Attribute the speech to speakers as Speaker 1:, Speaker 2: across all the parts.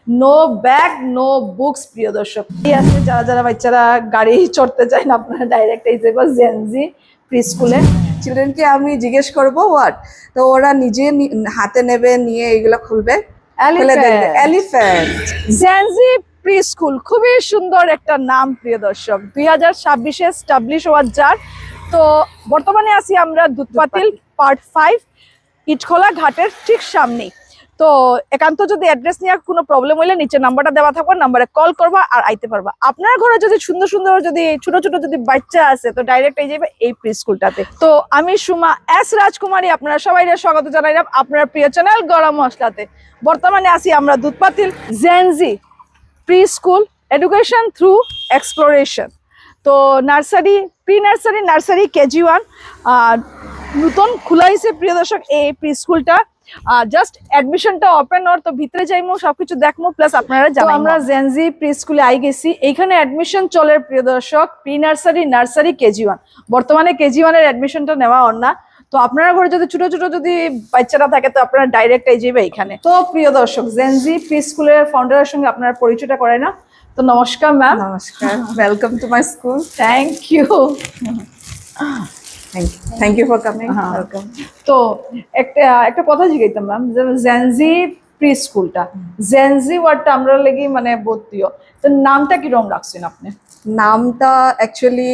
Speaker 1: No bag no books. প্রিয় দর্শক, এই আছে যারা যারা বাচ্চারা গাড়ি চড়তে চায় না, আপনারা ডাইরেক্ট এই যে জেনজি প্রি স্কুলে
Speaker 2: চিলড্রেনকে আমি জিজ্ঞেস করব হোয়াট, তো ওরা নিজে হাতে নেবে, নিয়ে এগুলো খুলবে, খুলে দেখবে এলিফ্যান্ট।
Speaker 1: জেনজি প্রি স্কুল খুবই সুন্দর একটা নাম। প্রিয় দর্শক, 2026-এ এস্টাবলিশ হওয়ার যার। তো বর্তমানে আছি আমরা দুধপাতিল পার্ট 5 ইটখোলা ঘাটের ঠিক সামনেই। তো একান্ত যদি অ্যাড্রেস নিয়ে কোনো প্রবলেম হইলে নিচে নাম্বারটা দেওয়া থাকবে, নাম্বারে কল করবা আর আইতে পারবা। আপনার ঘরে যদি সুন্দর সুন্দর যদি ছোট ছোট যদি বাচ্চা আছে তো ডাইরেক্ট এই যাবে এই প্রি স্কুলটাতে। তো আমি সুমা এস রাজকুমারী, আপনারা সবাই স্বাগত জানাইলাম আপনার প্রিয় চ্যানেল গরম মশলাতে। বর্তমানে আছি আমরা Dudhpatil Gen Z preschool education through exploration. তো nursery, pre nursery, nursery, KG 1 নতুন খোলা হয়েছে। প্রিয় দর্শক, এই প্রি স্কুলটা জাস্ট অ্যাডমিশনটা ওপেন ওর, তো ভিতরে যাইমু সবকিছু দেখমু প্লাস আপনারা জানাই। আমরা জেনজি প্রি স্কুলে আই গেছি, এইখানে অ্যাডমিশন চলে প্রিয় দর্শক প্রি নার্সারি, নার্সারি, কেজি 1। বর্তমানে কেজি 1 এর অ্যাডমিশনটা নেওয়া অন না। তো আপনারা ঘরে যদি ছোট ছোট যদি বাচ্চারা থাকে তো আপনারা ডাইরেক্ট এই যাবে এখানে। তো প্রিয় দর্শক, জেনজি প্রি স্কুলের ফাউন্ডারের সঙ্গে আপনার পরিচয়টা করাই না। তো নমস্কার ম্যাম।
Speaker 2: নমস্কার, welcome to my school.
Speaker 1: Thank you.
Speaker 2: Thank you for coming.
Speaker 1: Welcome. তো একটা একটা কথা জিজ্ঞাইতাম ম্যাম, জেনজি প্রি স্কুলটা, জেনজি ওয়ার্ডটা আমরা লেগে মানে বর্তীয়, তো নামটা কি রকম রাখছেন আপনি?
Speaker 2: নামটা অ্যাকচুয়ালি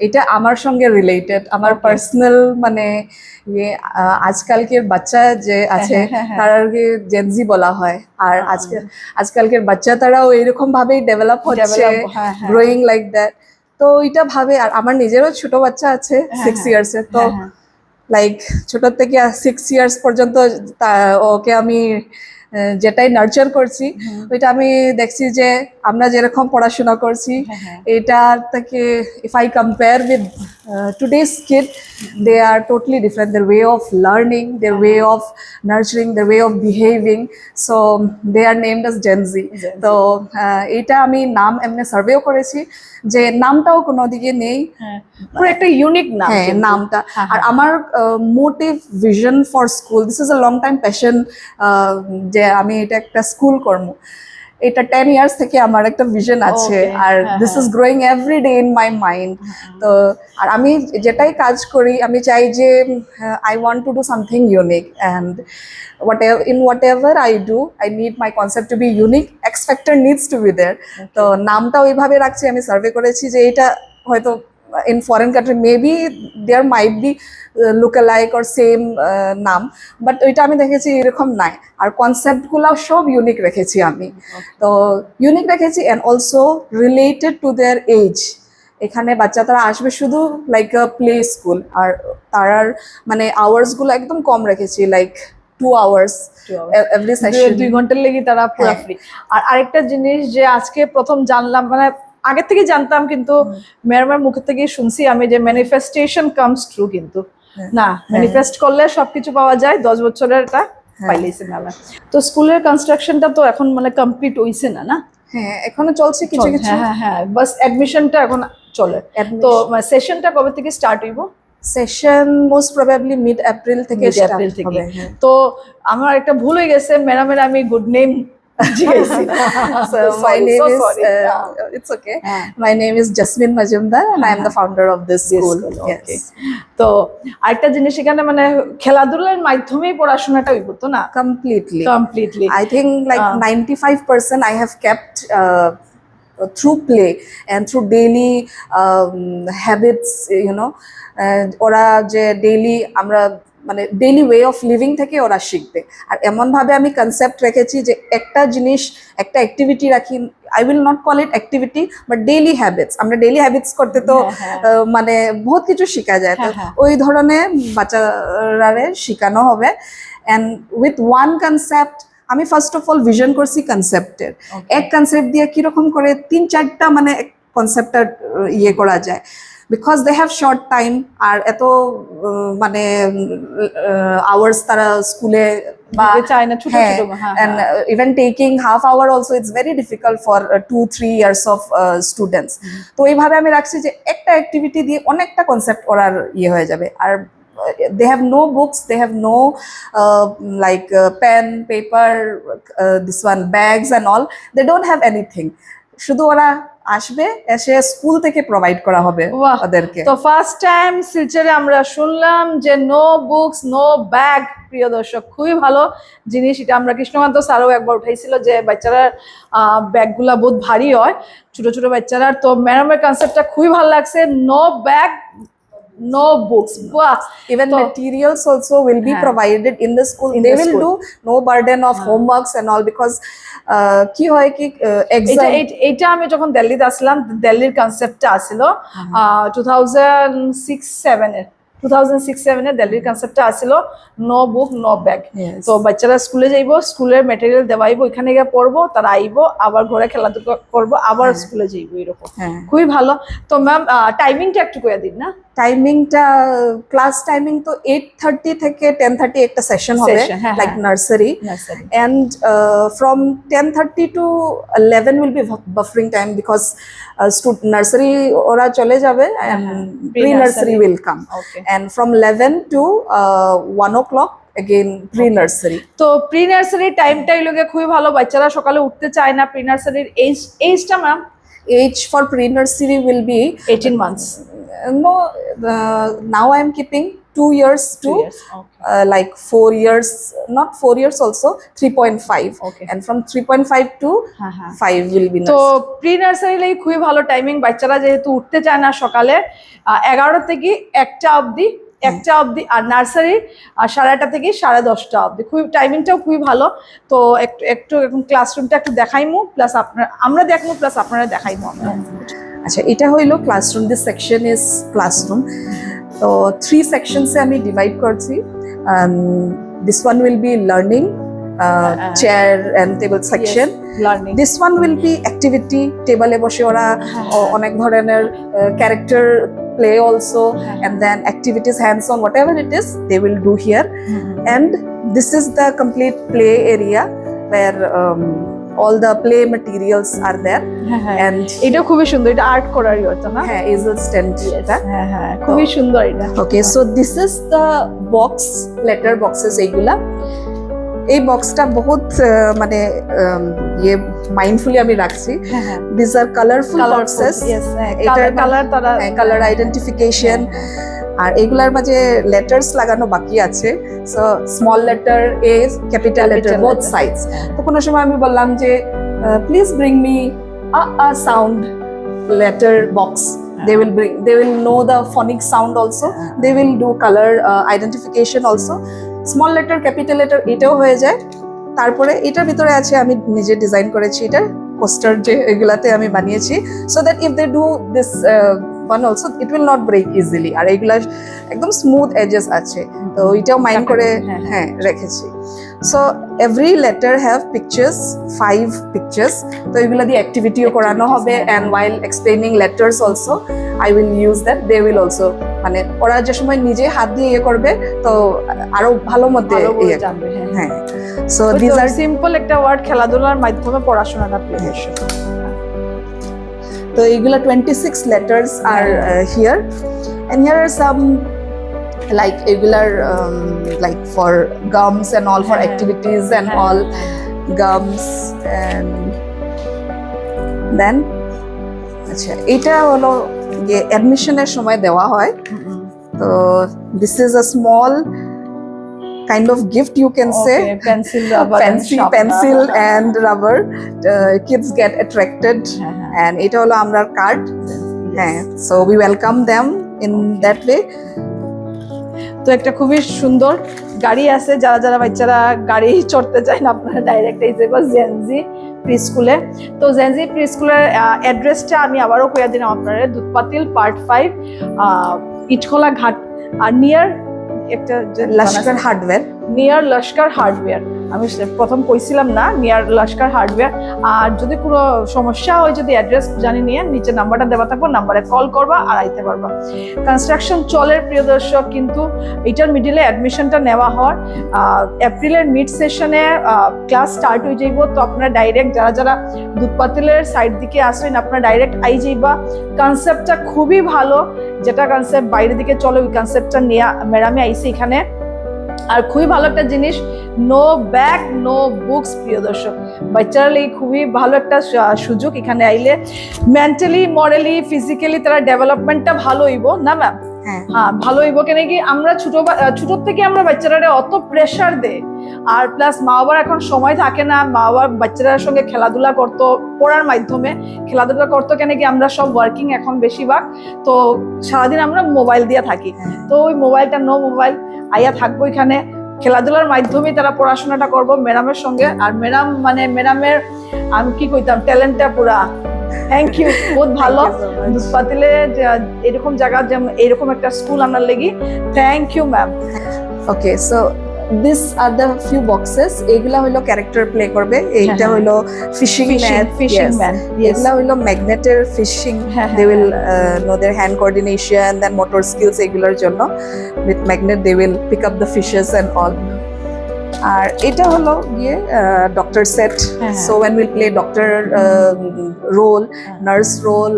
Speaker 2: এটা আমার সঙ্গে রিলেটেড, আমার পার্সোনাল মানে ইয়ে আজকালকের বাচ্চা যে আছে তারাকে জেনজি বলা হয়, আর আজকালকের বাচ্চা তারাও এরকম ভাবেই ডেভেলপ হচ্ছে, গ্রোয়িং লাইক দ্যাট। তো এটা ভাবে, আর আমার নিজেরও ছোট বাচ্চা আছে 6 ইয়ার্সের, তো লাইক ছোট থেকে 6 ইয়ার্স পর্যন্ত ওকে আমি যেটাই নার্চার করছি, ওইটা আমি দেখছি যে আমরা যেরকম পড়াশোনা করছি এটার থেকে if I compare with today's kid, they are totally different, their way of learning, their way of nurturing, their way of behaving, so they are named as Gen Z. তো এটা আমি নাম এমনি সার্ভেও করেছি যে নামটাও কোনো দিকে নেই,
Speaker 1: পুরো একটা ইউনিক নাম
Speaker 2: নামটা। আর আমার motive, vision for school, this is a long time passion, যে আমি এটা একটা স্কুল করব। এটা 10 ইয়ার্স থেকে আমার একটা ভিশন আছে, আর this is growing every day in my mind. তো আর আমি যেটাই কাজ করি আমি চাই যে I want to do something unique, and whatever I do, I need my concept to be unique. X factor needs to be there. তো নামটা ওইভাবে রাখছি, আমি সার্ভে করেছি যে এটা হয়তো in foreign country maybe there might be look-alike or same নাম, বাট ওইটা আমি দেখেছি এরকম নাই। আর কনসেপ্টগুলো সব ইউনিক রেখেছি আমি, তো ইউনিক রেখেছি and also related to their age. এখানে বাচ্চা তারা আসবে শুধু লাইক আ প্লে স্কুল, আর তারার মানে আওয়ার্সগুলো একদম কম রেখেছি, লাইক 2 hours এভরি সেশন,
Speaker 1: 2 ঘন্টার লেগে তারা পুরো ফ্রি। আর আরেকটা জিনিস যে আজকে প্রথম জানলাম, মানে আগে থেকে জানতাম কিন্তু ম্যাডামের মুখ থেকে শুনছি আমি যে ম্যানিফেস্টেশন কামস ট্রু, কিন্তু না, ম্যানিফেস্ট করলে সবকিছু পাওয়া যায়। 10 বছরের এটা পাইলেছে মেলা। তো স্কুলের কনস্ট্রাকশনটা তো এখন মানে কমপ্লিট হইছে না? না,
Speaker 2: হ্যাঁ এখনো চলছে কিছু কিছু।
Speaker 1: হ্যাঁ, বাস অ্যাডমিশনটা এখন চলে। তো সেশনটা কবে থেকে স্টার্ট হইব?
Speaker 2: Session most probably mid April থেকে স্টার্ট হবে।
Speaker 1: তো আমার একটা ভুল হয়ে গেছে, ম্যাডামের আমি গুড নেম জিজ্ঞাসি।
Speaker 2: So my name is it's okay. My name is Jasmine Majumdar and I am the founder of this school. Yes.
Speaker 1: তো আরেকটা জিনিস এখানে মানে খেলাধুলার মাধ্যমেই পড়াশোনাটা হইব তো না?
Speaker 2: Completely.
Speaker 1: I
Speaker 2: think like 95% I have kept through play and through daily habits, you know. ওরা যে ডেইলি আমরা মানে ডেইলি ওয়ে অফ লিভিং থেকে ওরা শিখবে। আর এমনভাবে আমি কনসেপ্ট রেখেছি যে একটা জিনিস, একটা অ্যাক্টিভিটি রাখি, I will not call it activity but daily habits. আমরা ডেইলি হ্যাবিটস করতে তো মানে বহুত কিছু শেখা যায়, তো ওই ধরনের বাচ্চারা শেখানো হবে। অ্যান্ড উইথ ওয়ান কনসেপ্ট আমি ফার্স্ট অফ অল ভিশন করছি কনসেপ্টের। এক কনসেপ্ট দিয়ে কিরকম করে 3-4টা মানে কনসেপ্টটা ইয়ে করা যায়, because they have short time, আর এত মানে আওয়ার্স তারা স্কুলে
Speaker 1: চায় না, ছোট ছোট,
Speaker 2: and even taking half hour also it's very difficult for 2-3 years of students. তো এইভাবে আমি রাখছি যে একটা অ্যাক্টিভিটি দিয়ে অনেকটা কনসেপ্ট ওরার ইয়ে হয়ে যাবে। আর they have no books, they have no like pen, paper, this one bags and all. They don't have anything. শুধু ওরা আসবে, এসে স্কুল থেকে প্রোভাইড করা হবে
Speaker 1: বাহ।
Speaker 2: ওদেরকে।
Speaker 1: তো ফার্স্ট টাইম শিলচরে আমরা শুনলাম যে নো বুকস নো ব্যাগ। প্রিয় দর্শক, খুবই ভালো জিনিস এটা। আমরা কৃষ্ণকান্ত স্যারও একবার উঠাইছিল যে বাচ্চারা ব্যাগগুলা বহুত ভারী হয়, ছোট ছোট বাচ্চারা। তো ম্যাডামের কনসেপ্টটা খুবই ভালো লাগছে, no bag no books. Wow.
Speaker 2: Even
Speaker 1: So-
Speaker 2: materials also will be provided in the school.
Speaker 1: In
Speaker 2: They
Speaker 1: the
Speaker 2: will
Speaker 1: school.
Speaker 2: do no burden of homeworks and all, because কি হয় কি exam
Speaker 1: এইটা আমি যখন দিল্লিতে আসলাম, দিল্লির কনসেপ্টটা আসছিল 2006-07 দিল্লির কনসেপ্টটা আসছিল no book no bag.
Speaker 2: Yes.
Speaker 1: তো বাচ্চারা স্কুলে যাইবো, স্কুলের মেটেরিয়াল দেওয়াইবো, এখানে গিয়ে পড়বো, তারা আইবো, আবার ঘরে খেলাধুলা করবো, আবার স্কুলে যাইবো, এরকম।
Speaker 2: হ্যাঁ।
Speaker 1: খুবই ভালো। তো ম্যাম টাইমিংটা একটু কইয়া দিন না।
Speaker 2: টাইমিংটা, ক্লাস টাইমিং তো 8:30 থেকে 10:30 একটা সেশন হবে,
Speaker 1: Session, হ্যাঁ,
Speaker 2: লাইক
Speaker 1: হ্যাঁ।
Speaker 2: Nursery,
Speaker 1: Nursery.
Speaker 2: and from 10:30 to 11 will be buffering time, because nursery ওরা চলে যাবে and pre-nursery
Speaker 1: Pre-nursery.
Speaker 2: will come,
Speaker 1: Okay.
Speaker 2: and from 11 to 1 o'clock again pre-nursery.
Speaker 1: তো প্রি নার্সারি টাইমটাই লোকে খুবই ভালো। বাচ্চারা সকালে উঠতে চায় না। প্রি নার্সারির এইজটা ma'am
Speaker 2: Age for pre-nursery will be
Speaker 1: 18 months.
Speaker 2: no, now I am keeping 2 years to
Speaker 1: 2 years. Okay.
Speaker 2: like 4 years, not 4 years also, 3.5.
Speaker 1: Okay.
Speaker 2: And from 3.5 to
Speaker 1: হ্যাঁ, হ্যাঁ।
Speaker 2: 5 will be
Speaker 1: তো
Speaker 2: nursery.
Speaker 1: প্রি নার্সারি লাগি খুবই ভালো timing. বাচ্চারা যেহেতু উঠতে চায় না সকালে, 11টা থেকে 1টা অবধি, আর নার্সারি 8:30 থেকে 10:30 অবধি। খুবই টাইমিংটাও খুবই ভালো। তো একটু এখন ক্লাসরুমটা একটু দেখাইমু, প্লাস আমরা দেখবো, প্লাস আপনারা দেখাইমু আমরা।
Speaker 2: আচ্ছা, এটা হইলো classroom. This section is classroom. তো 3 সেকশনসে আমি ডিভাইড করছি। This one will be learning, chair and table section.
Speaker 1: Learning.
Speaker 2: This one will be activity, টেবলে বসে ওরা অনেক ধরনের character play also, and then activities, hands on, whatever it is they will do here. And this is the complete play area where all the play materials are there. And
Speaker 1: এটা খুবই সুন্দর, এটা art করারই হতো না?
Speaker 2: হ্যাঁ, easel stand এটা।
Speaker 1: হ্যাঁ হ্যাঁ, খুবই সুন্দর এটা।
Speaker 2: Okay, so this is the box, letter boxes এইগুলা। এই বক্সটা বহুত মানে ইয়ে মাইন্ডফুলি আমি রাখছি। This are colourful boxes,
Speaker 1: colour তারা
Speaker 2: কালার আইডেন্টিফিকেশন, আর এগুলার মাঝে লেটার্স লাগানো বাকি আছে। So small letter, A, capital letter, both sides. তো কোনো সময় আমি বললাম যে please bring me a sound letter box. They will know the phonic sound also. They will do color identification also. Small letter, capital letter এটাও হয়ে যায়। তারপরে এটার ভিতরে আছে, আমি নিজে ডিজাইন করেছি, এটা পোস্টার যে এগুলাতে আমি বানিয়েছি, so that if they do this one also it will not break easily. আর এগুলা একদম স্মুথ এজেস আছে, তো এটাও মাইন্ড করে হ্যাঁ রেখেছি। So every letter have pictures, 5 pictures. তো এগুলা দিয়ে অ্যাক্টিভিটিও করানো হবে, and while explaining letters also I will use that. They will also, মানে ওরা যে সময় নিজে হাত দিয়ে ইয়ে করবে, তো আরো ভালো মধ্যে ইয়ে
Speaker 1: জানবে।
Speaker 2: হ্যাঁ। So these are
Speaker 1: সিম্পল একটা ওয়ার্ড, খেলাধুলার মাধ্যমে পড়াশোনাটা প্রিয় দর্শক।
Speaker 2: তো এইগুলা 26 letters are here, and here are some like regular like for gums and all, for activities and all, gums. And then আচ্ছা, এটা হলো যে অ্যাডমিশনের সময় দেওয়া হয়। তো this is a small kind of gift, you can say.
Speaker 1: Pencil, rubber,
Speaker 2: Fancy pencil and rubber. Kids get attracted, and এটা হলো আমরা কার্ড। হ্যাঁ, so we welcome them in that way.
Speaker 1: তো একটা খুবই সুন্দর গাড়ি আছে, যারা যারা বাচ্চারা গাড়ি চড়তে চায় না, আপনারা ডাইরেক্ট এই যাবো জেনজি প্রি স্কুলে। তো জেনজি প্রি স্কুলের অ্যাড্রেসটা আমি আবারও কইয়া দিলাম আপনারা, দুধপাতিল পার্ট 5, ইটখোলা ঘাট, আর নিয়ার একটা
Speaker 2: Laskar hardware,
Speaker 1: near Laskar hardware. আমি প্রথম কইছিলাম না, নিয়ার লস্কর হার্ডওয়্যার। আর যদি কোনো সমস্যা হয়, যদি অ্যাড্রেস জানি নিয়ে নিচে নাম্বারটা দেওয়া থাকবো, নাম্বারে কল করবা আর আইতে পারবা। কনস্ট্রাকশন চলে প্রিয় দর্শক, কিন্তু এটার মিডিলে অ্যাডমিশনটা নেওয়া হয়। এপ্রিলের মিড সেশনে ক্লাস স্টার্ট হয়ে যাইব। তো আপনারা ডাইরেক্ট যারা যারা দুধপাতিলের সাইড দিকে আসেন, আপনারা ডাইরেক্ট আই যাইবা। কনসেপ্টটা খুবই ভালো, যেটা কনসেপ্ট বাইরের দিকে চলে ওই কনসেপ্টটা নিয়ে ম্যাডামে আইসি এখানে। আর খুবই ভালো একটা জিনিস, নো ব্যাগ নো বুকস প্রিয় দর্শক। বাচ্চারা লাগি খুবই ভালো একটা সুযোগ। এখানে আইলে মেন্টালি, মরালি, ফিজিক্যালি তারা ডেভেলপমেন্টটা ভালো হইব না ম্যাম? হ্যাঁ, ভালো হইব। কেন কি আমরা ছোট থেকে আমরা বাচ্চারা অত প্রেশার দেই, আর প্লাস মা বাবার এখন সময় থাকে না। মা বাবার বাচ্চাদের সঙ্গে খেলাধুলা করতো, পড়ার মাধ্যমে খেলাধুলা করতো। কেন কি আমরা সব ওয়ার্কিং এখন বেশিরভাগ, তো সারাদিন আমরা মোবাইল দিয়ে থাকি। তো ওই মোবাইলটা নো মোবাইল আইয়া থাকবো এখানে, খেলাধুলার মাধ্যমে তারা পড়াশোনাটা করবো ম্যাডামের সঙ্গে। আর ম্যাডাম মানে ম্যাডামের আমি কি কইতাম, ট্যালেন্টটা পুরা। থ্যাংক ইউ, বহুত ভালো। দুধপাতিলে এরকম জায়গা, যেমন এরকম একটা স্কুল আনার লেগে thank you ma'am.
Speaker 2: Okay, so this are the few boxes. এগুলা হইলো ক্যারেক্টার প্লে করবে। এইটা হইলো ফিশিং ম্যান। এগুলা হইলো ম্যাগনেটের fishing. They will know their hand coordination, then motor skills, এগুলোর জন্য with magnet they will pick up the fishes and all. আর এটা হলো গিয়ে doctor set. So when will play doctor role, nurse role,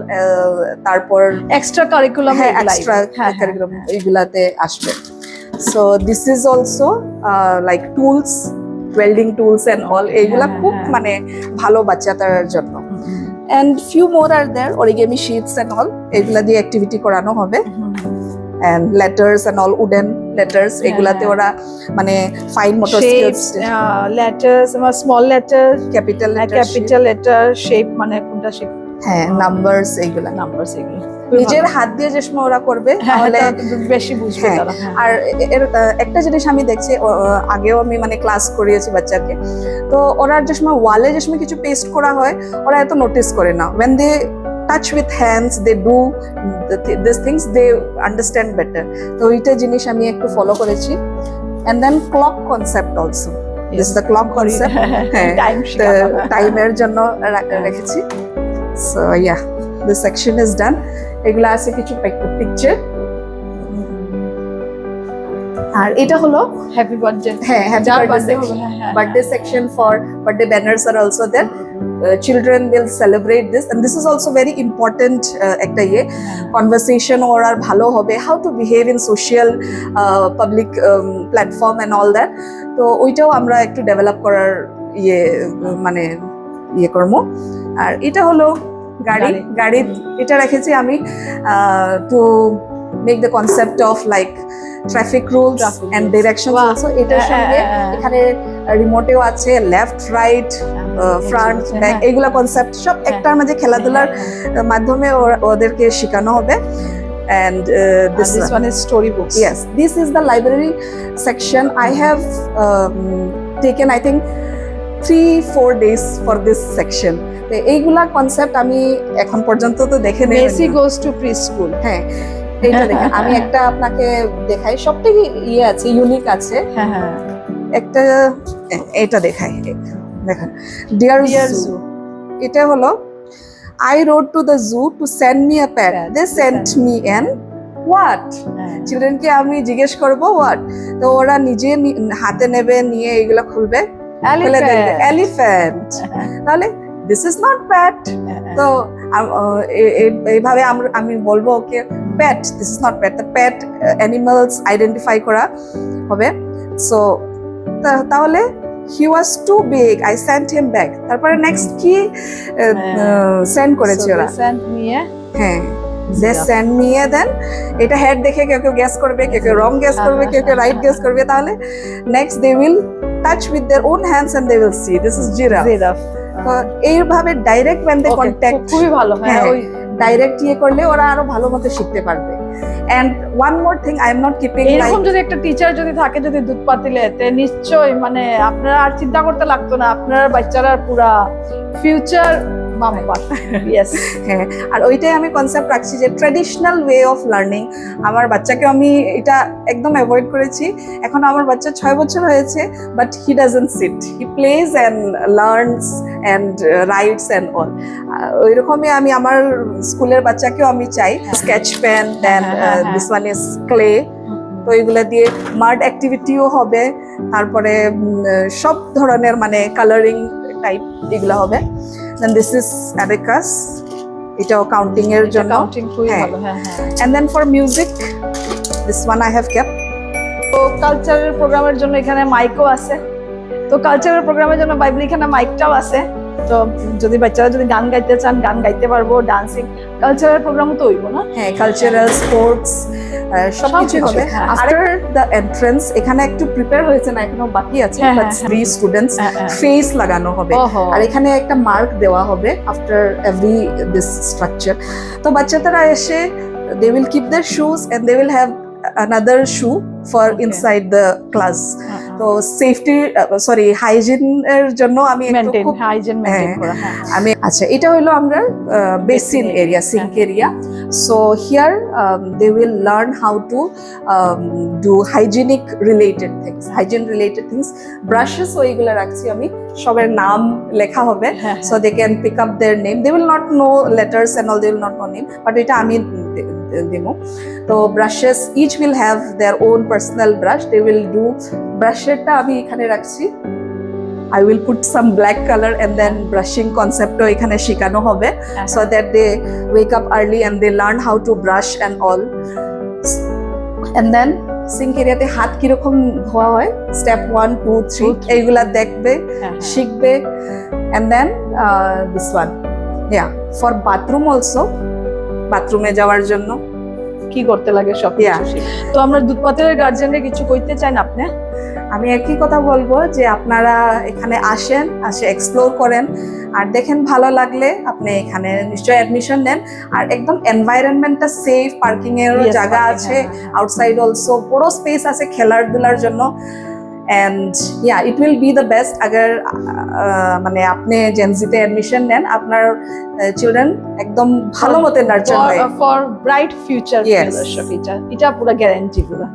Speaker 2: তারপর
Speaker 1: এক্সট্রা কারিকুলাম,
Speaker 2: এক্সট্রা কারিকুলাম এগুলাতে আসবে। So this is also like tools, welding tools and all. এগুলা খুব মানে ভালো বাচ্চাদের জন্য। And few more are there, origami sheets and all. এগুলা দিয়ে অ্যাক্টিভিটি করানো হবে। And letters and all, wooden letters, এগুলাতে ওরা মানে fine motor skills,
Speaker 1: letters, small letters,
Speaker 2: capital
Speaker 1: letter, shape মানে কোনটা শেপ,
Speaker 2: হ্যাঁ, নাম্বারস, এগুলা
Speaker 1: এগুলো
Speaker 2: নিজের হাত দিয়ে যে সময় ওরা করবে তাহলে
Speaker 1: বেশি বুঝবে তারা।
Speaker 2: আর এর একটা জিনিস আমি দেখছি, আগেও আমি মানে ক্লাস করিয়েছি বাচ্চাকে, তো ওরা যে সময় ওয়ালে যে সময় কিছু পেস্ট করা হয় ওরা এত নোটিস করে না। when they touch with hands, they do these things, they understand better. তো এইটা জিনিস আমি একটু ফলো করেছি। and then clock concept also, this is the clock concept, টাইমের জন্য রেখেছি। so yeah, this section is done. এগুলা আছে কিছু পিকচার। আর এটা হলো
Speaker 1: হ্যাপি বার্থডে,
Speaker 2: হ্যাঁ, happy birthday birthday section for birthday banners আর also there. children will celebrate this, and this is also very important একটা conversation ওরা ভালো হবে, how to behave in social public platform and all that. তো ওইটাও আমরা একটু ডেভেলপ করার মানে করব। আর এটা হলো গাড়ি এটা রেখেছি আমি to make the concept of like traffic rules and direction also. এটার সঙ্গে এখানে রিমোটেও আছে, লেফট রাইট ফ্রন্ট ব্যাক, এগুলা কনসেপ্ট সব একটার মাঝে খেলাধুলার মাধ্যমে ওদেরকে শেখানো হবে। And this one is storybooks. Yes, this is the library section. I have taken I think 3-4 days for this section. এইগুলা কনসেপ্ট আমি এখন পর্যন্ত তো দেখে নেই।
Speaker 1: Messi goes to pre school,
Speaker 2: হ্যাঁ, এইটা দেখেন। আমি একটা আপনাকে দেখাই, সবটাই আছে, ইউনিক আছে। একটা এটা দেখাই, দেখেন, ডিয়ার জু। এটা হলো I wrote to the zoo to send me a pet. They sent me an what? চিলড্রেনকে আমি জিজ্ঞেস করব what, তো ওরা নিজে হাতে নেবে, নিয়ে এগুলা খুলবে, এলিফ্যান্ট। তাহলে দিস ইজ নট প্যাট। তো এইভাবে আমি বলবো okay pet, this is not pet, the pet animals identify করা হবে। সো তাহলে he was too big, I sent him back. তারপরে নেক্সট কি সেন্ড করেছে ওরা, হ্যাঁ, they send me a, then এটা হেড দেখে কেউ কেউ গেস করবে, কেউ কেউ রং গেস করবে, কেউ কেউ রাইট গেস করবে। তাহলে next they will touch with their own hands and they will see this is giraffe. তো এইভাবে ডাইরেক্ট when they contact,
Speaker 1: খুবই ভালো, হ্যাঁ, ওই
Speaker 2: ডাইরেক্ট করলে ওরা আরো ভালো মতো শিখতে পারবে। And one more thing, I am not keeping
Speaker 1: এরকম যদি একটা টিচার যদি থাকে যদি দুধপাতিলে, তে নিশ্চয়ই মানে আপনারা আর চিন্তা করতে লাগতো না, আপনার বাচ্চারা পুরা ফিউচার বাম্পার ইয়েস
Speaker 2: হ্যাঁ, আর ওইটাই আমি কনসেপ্ট রাখছি যে ট্রেডিশনাল ওয়ে অফ লার্নিং। আমার বাচ্চাকে আমি এটা একদম অ্যাভয়েড করেছি। এখন আমার বাচ্চা 6 বছর হয়েছে, but he doesn't sit, he plays and learns and writes and all. ওইরকমই আমি আমার স্কুলের বাচ্চাকেও আমি চাই। Sketch pen, then this one is clay, তো এগুলা দিয়ে মার্ড অ্যাক্টিভিটিও হবে, তারপরে সব ধরনের মানে কালারিং টাইপ এগুলো হবে। দেন দিস ইজ অ্যাবেকাস, এটাও কাউন্টিং এর জন্য।
Speaker 1: কাউন্টিং খুবই
Speaker 2: হ্যাঁ।
Speaker 1: ভালো, হ্যাঁ হ্যাঁ।
Speaker 2: And then for music this one I have kept.
Speaker 1: তো কালচারাল প্রোগ্রামের জন্য এখানে মাইকও আছে, তো কালচারাল প্রোগ্রামের জন্য বাইবেল এখানে মাইকটাও আছে। তো যদি বাচ্চারা যদি গান গাইতে চান গান গাইতে পারবো, ডান্সিং কালচারাল প্রোগ্রামও তো হইব না?
Speaker 2: হ্যাঁ, কালচারাল, স্পোর্টস সবকিছু
Speaker 1: সবকিছু,
Speaker 2: হবে।
Speaker 1: হ্যাঁ।
Speaker 2: আফটার দ্য এন্ট্রান্স এখানে একটু প্রিপেয়ার হয়েছে না, এখনো বাকি আছে,
Speaker 1: হ্যাঁ,
Speaker 2: বাট
Speaker 1: হ্যাঁ,
Speaker 2: 3 স্টুডেন্টস
Speaker 1: হ্যাঁ, হ্যাঁ।
Speaker 2: ফেস লাগানো হবে।
Speaker 1: ওহো।
Speaker 2: আর এখানে একটা মার্ক দেওয়া হবে আফটার এভরি দিস স্ট্রাকচার। তো বাচ্চারা এসে they will keep their shoes and they will have another shoe for
Speaker 1: Okay.
Speaker 2: inside the class. তো সেফটি হাইজিন এর জন্য আমি একটু
Speaker 1: মেইনটেইন,
Speaker 2: খুব
Speaker 1: হাইজিন মেইনটেইন
Speaker 2: হ্যাঁ।
Speaker 1: করা, হ্যাঁ।
Speaker 2: আমি আচ্ছা, এটা হলো আমরা বেসিন
Speaker 1: area,
Speaker 2: এরিয়া, সিঙ্ক
Speaker 1: হ্যাঁ।
Speaker 2: Area. So here they will learn how to do hygienic related things, hygiene related things. Brushes ওইগুলো রাখছি আমি, সবার নাম লেখা হবে,
Speaker 1: হ্যাঁ,
Speaker 2: so they can pick up their name. They will not know letters and all, they will not know name, but এটা আমি দেবো। তো brushes each will have their own personal brush, they will do. ব্রাশেরটা আমি এখানে রাখছি, I will put some black color and then brushing concept এখানে শেখানো হবে, so that they wake up early and they learn how to brush and all. And then sink এরিয়াতে হাত কিরকম ধোয়া হয়, স্টেপ 1 2 3 এইগুলা দেখবে, শিখবে। And then this one, yeah, for bathroom also, বাথরুমে যাওয়ার জন্য
Speaker 1: কি করতে লাগে সব
Speaker 2: Yeah.
Speaker 1: তো আমরা দুধপাতের গার্জেনরা কিছু কইতে চাই না আপনি?
Speaker 2: আমি একই কথা বলবো যে আপনারা এখানে আসেন, এক্সপ্লোর করেন, আর দেখেন ভালো লাগলে আপনি এখানে নিশ্চয়ই অ্যাডমিশন নেন। আর একদম এনভায়রনমেন্টটা সেফ, পার্কিং এর
Speaker 1: Yes,
Speaker 2: জায়গা
Speaker 1: parking,
Speaker 2: আছে,
Speaker 1: হ্যাঁ।
Speaker 2: আউটসাইড অলসো বড় স্পেস আছে খেলার ধুলার জন্য। And yeah, it will be the best আগার মানে আপনি জেনজিতে অ্যাডমিশন নেন, আপনার চিলড্রেন একদম ভালো মতো নার্চার হয়।
Speaker 1: For bright future,
Speaker 2: Yes.
Speaker 1: দর্শক এটা পুরো গ্যারান্টি পুরো।